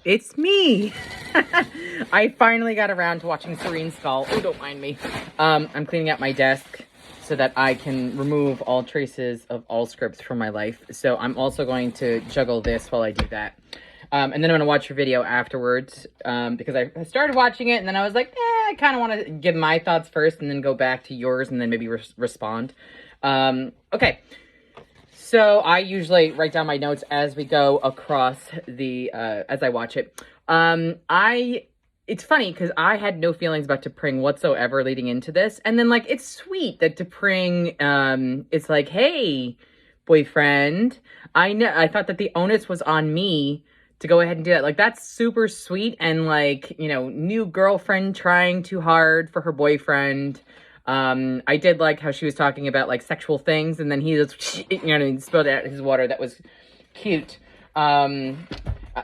It's me. I finally got around to watching Serene Squall. Oh, don't mind me. I'm cleaning out my desk so that I can remove all traces of all scripts from my life. So I'm also going to juggle this while I do that. And then I'm going to watch your video afterwards because I started watching it and then I was like, I kind of want to give my thoughts first and then go back to yours and then maybe respond. Okay. So I usually write down my notes as we go across the, as I watch it. It's funny because I had no feelings about T'Pring whatsoever leading into this. And then, like, it's sweet that T'Pring, it's like, hey, boyfriend, I thought that the onus was on me to go ahead and do that. Like, that's super sweet. And, like, you know, new girlfriend trying too hard for her boyfriend. I did like how she was talking about, like, sexual things, and then he just, you know, spilled out his water. That was cute.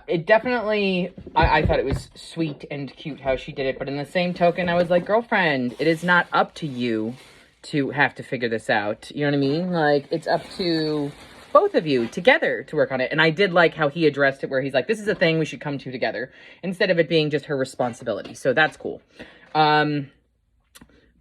It definitely, I thought it was sweet and cute how she did it, but in the same token, I was like, girlfriend, it is not up to you to have to figure this out. You know what I mean? Like, it's up to both of you together to work on it. And I did like how he addressed it, where he's like, this is a thing we should come to together, instead of it being just her responsibility. So that's cool.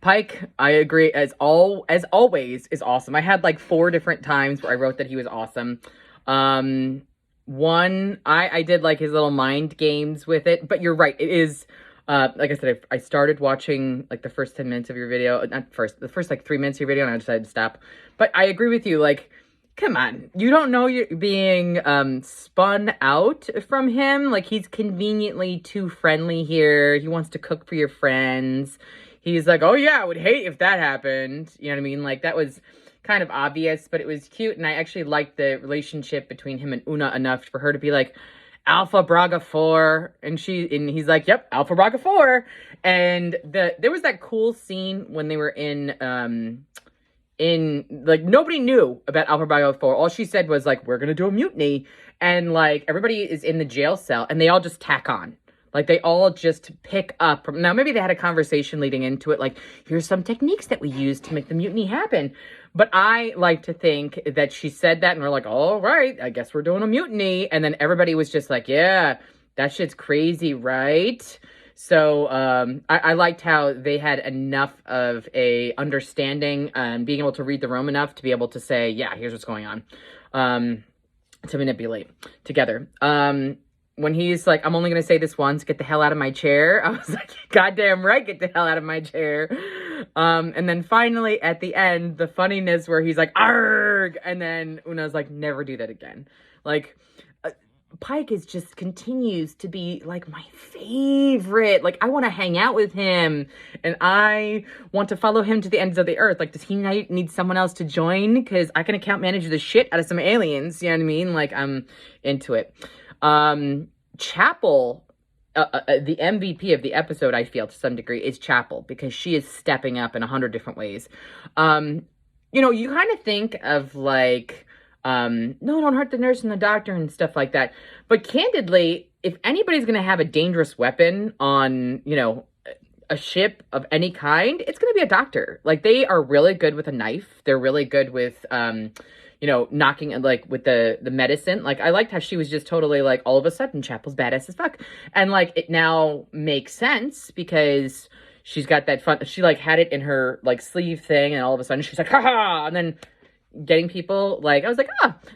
Pike, I agree, as always, is awesome. I had like 4 different times where I wrote that he was awesome. One, I did like his little mind games with it, but you're right, it is, like I said, I started watching like the first 10 minutes of your video, the first like 3 minutes of your video, and I decided to stop. But I agree with you, like, come on, you don't know you're being spun out from him. Like, he's conveniently too friendly here. He wants to cook for your friends. He's like, oh yeah, I would hate if that happened. You know what I mean? Like, that was kind of obvious, but it was cute. And I actually liked the relationship between him and Una enough for her to be like, Alpha Braga 4. And he's like, yep, Alpha Braga 4. And there was that cool scene when they were in like, nobody knew about Alpha Braga 4. All she said was like, we're going to do a mutiny. And like, everybody is in the jail cell and they all just tack on. Like, they all just pick up from... Now, maybe they had a conversation leading into it, like, here's some techniques that we use to make the mutiny happen. But I like to think that she said that, and we're like, all right, I guess we're doing a mutiny. And then everybody was just like, yeah, that shit's crazy, right? So, I liked how they had enough of a understanding and being able to read the room enough to be able to say, yeah, here's what's going on. To manipulate together. When he's like, I'm only going to say this once, get the hell out of my chair. I was like, goddamn right, get the hell out of my chair. And then finally, at the end, the funniness where he's like, arg! And then Una's like, never do that again. Like, Pike continues to be, like, my favorite. Like, I want to hang out with him. And I want to follow him to the ends of the earth. Like, does he need someone else to join? Because I can account manage the shit out of some aliens. You know what I mean? Like, I'm into it. Chapel, the MVP of the episode, I feel, to some degree, is Chapel, because she is stepping up in 100 different ways. You know, you kind of think of, like, no, don't hurt the nurse and the doctor and stuff like that. But candidly, if anybody's going to have a dangerous weapon on, you know, a ship of any kind, it's going to be a doctor. Like, they are really good with a knife. They're really good with, you know, knocking, like, with the medicine. Like, I liked how she was just totally, like, all of a sudden, Chapel's badass as fuck. And, like, it now makes sense because she's got that fun, she, like, had it in her, like, sleeve thing, and all of a sudden she's like, ha-ha! And then getting people, like, I was like,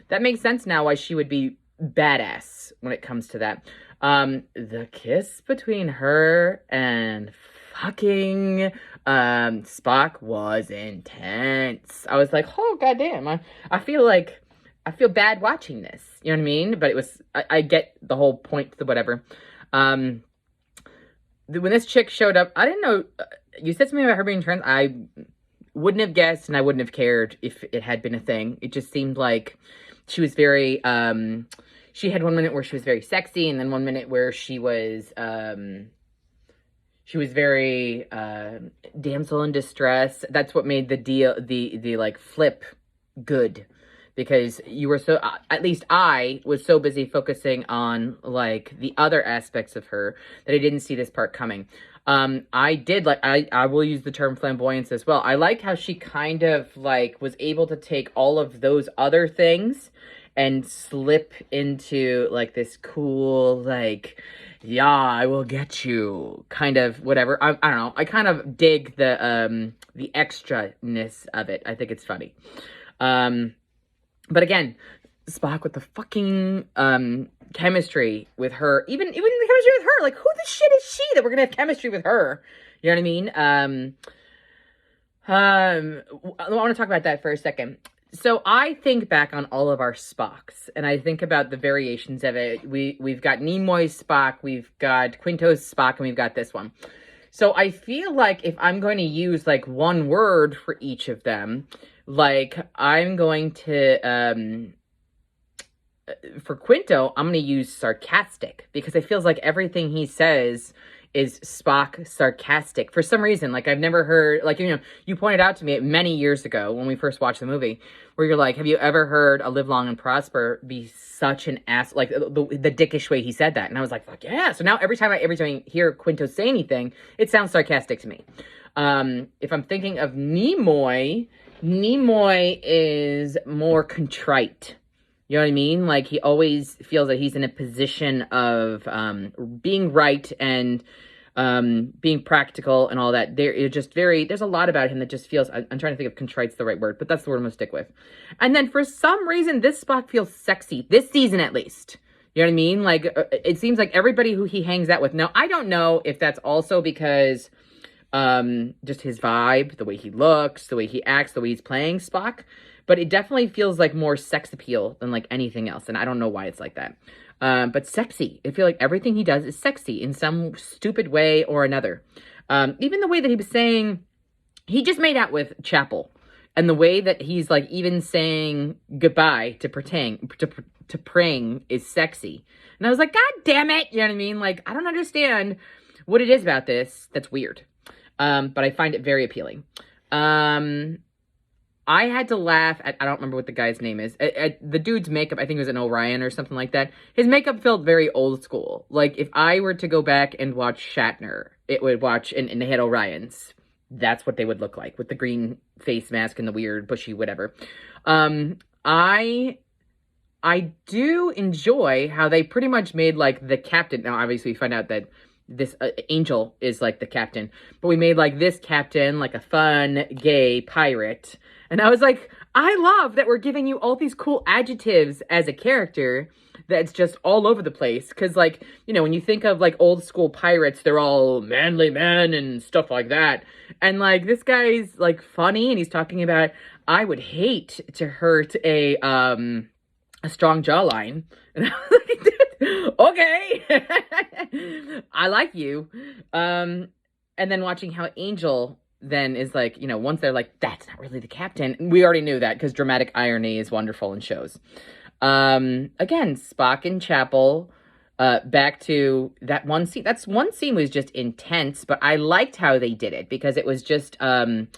that makes sense now why she would be badass when it comes to that. The kiss between her and fucking Spock was intense. I was like, oh goddamn, I feel bad watching this. You know what I mean? But it was, I get the whole point to whatever. When this chick showed up, I didn't know, you said something about her being trans. I wouldn't have guessed, and I wouldn't have cared if it had been a thing. It just seemed like she was very, she had 1 minute where she was very sexy, and then 1 minute where she was very damsel in distress. That's what made the deal, the like flip good, because you were so, at least I was so busy focusing on like the other aspects of her that I didn't see this part coming. I did like, I will use the term flamboyance as well. I like how she kind of like was able to take all of those other things and slip into like this cool, like, yeah, I will get you kind of whatever. I don't know. I kind of dig the extra-ness of it. I think it's funny. But again, Spock with the fucking chemistry with her, even the chemistry with her. Like, who the shit is she that we're gonna have chemistry with her? You know what I mean? I want to talk about that for a second. So I think back on all of our Spocks, and I think about the variations of it. We've got Nimoy's Spock, we've got Quinto's Spock, and we've got this one. So I feel like if I'm going to use like one word for each of them, like I'm going to for Quinto, I'm going to use sarcastic, because it feels like everything he says is Spock sarcastic for some reason. Like, I've never heard, like, you know, you pointed out to me many years ago when we first watched the movie, where you're like, have you ever heard a Live Long and Prosper be such an ass, like the dickish way he said that? And I was like, fuck yeah. So now every time I hear Quinto say anything, it sounds sarcastic to me. If I'm thinking of Nimoy is more contrite. You know what I mean? Like, he always feels that he's in a position of being right and being practical and all that. There's a lot about him that just feels, I'm trying to think if contrite's the right word, but that's the word I'm going to stick with. And then for some reason, this Spock feels sexy, this season at least. You know what I mean? Like, it seems like everybody who he hangs out with. Now, I don't know if that's also because just his vibe, the way he looks, the way he acts, the way he's playing Spock. But it definitely feels like more sex appeal than like anything else. And I don't know why it's like that. But sexy. I feel like everything he does is sexy in some stupid way or another. Even the way that he was saying, he just made out with Chapel. And the way that he's like even saying goodbye to Pring is sexy. And I was like, God damn it. You know what I mean? Like, I don't understand what it is about this that's weird. But I find it very appealing. I had to laugh at, I don't remember what the guy's name is. At the dude's makeup, I think it was an Orion or something like that. His makeup felt very old school. Like, if I were to go back and watch Shatner, it would watch, and they had Orions. That's what they would look like, with the green face mask and the weird, bushy, whatever. I do enjoy how they pretty much made, like, the captain. Now, obviously, we find out that this Angel is, like, the captain. But we made, like, this captain, like, a fun, gay pirate. And I was like, I love that we're giving you all these cool adjectives as a character that's just all over the place. Because, like, you know, when you think of, like, old school pirates, they're all manly men and stuff like that. And, like, this guy's, like, funny, and he's talking about, I would hate to hurt a strong jawline. And I was like, okay, I like you. And then watching how Angel then is like, you know, once they're like, that's not really the captain. We already knew that because dramatic irony is wonderful in shows. Again, Spock and Chapel, back to that one scene. That's one scene was just intense, but I liked how they did it because it was just, of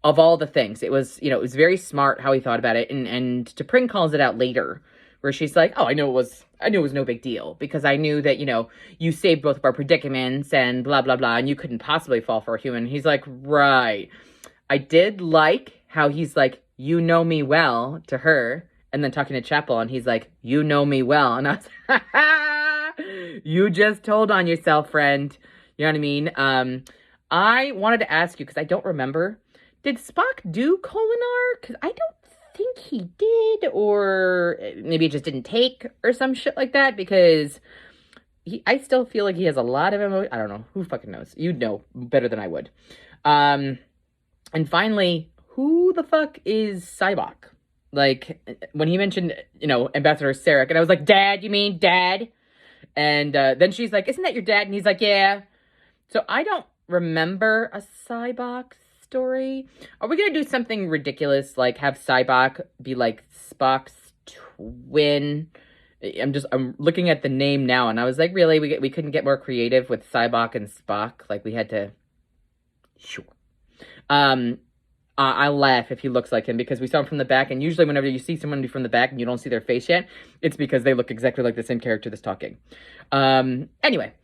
all the things, it was, you know, it was very smart how he thought about it. And T'Pring calls it out later, where she's like, oh, I knew it was no big deal because I knew that, you know, you saved both of our predicaments and blah, blah, blah, and you couldn't possibly fall for a human. He's like, right. I did like how he's like, you know me well to her, and then talking to Chapel, and he's like, you know me well. And I was like, you just told on yourself, friend. You know what I mean? I wanted to ask you, because I don't remember, did Spock do Kolinar? Because I don't think he did, or maybe it just didn't take, or some shit like that, because I still feel like he has a lot of emotion. I don't know. Who fucking knows? You'd know better than I would. And finally, who the fuck is Sybok? Like, when he mentioned, you know, Ambassador Sarek, and I was like, Dad, you mean Dad? And then she's like, isn't that your dad? And he's like, yeah. So I don't remember a Sybok story. Are we gonna do something ridiculous, like have Sybok be like Spock's twin? I'm looking at the name now, and I was like, really? We couldn't get more creative with Sybok and Spock? Like, we had to... Sure. I'll laugh if he looks like him, because we saw him from the back, and usually whenever you see someone from the back and you don't see their face yet, it's because they look exactly like the same character that's talking. Anyway,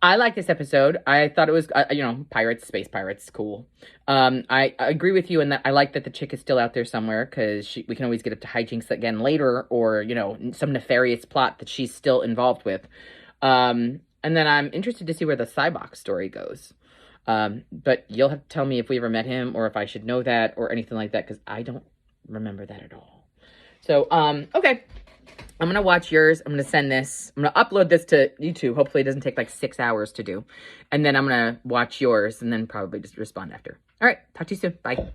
I like this episode. I thought it was, pirates, space pirates, cool. I agree with you in that I like that the chick is still out there somewhere because we can always get up to hijinks again later, or some nefarious plot that she's still involved with. And then I'm interested to see where the Cybok story goes. But you'll have to tell me if we ever met him or if I should know that or anything like that because I don't remember that at all. So, okay. I'm going to watch yours. I'm going to send this. I'm going to upload this to YouTube. Hopefully it doesn't take like 6 hours to do. And then I'm going to watch yours and then probably just respond after. All right. Talk to you soon. Bye.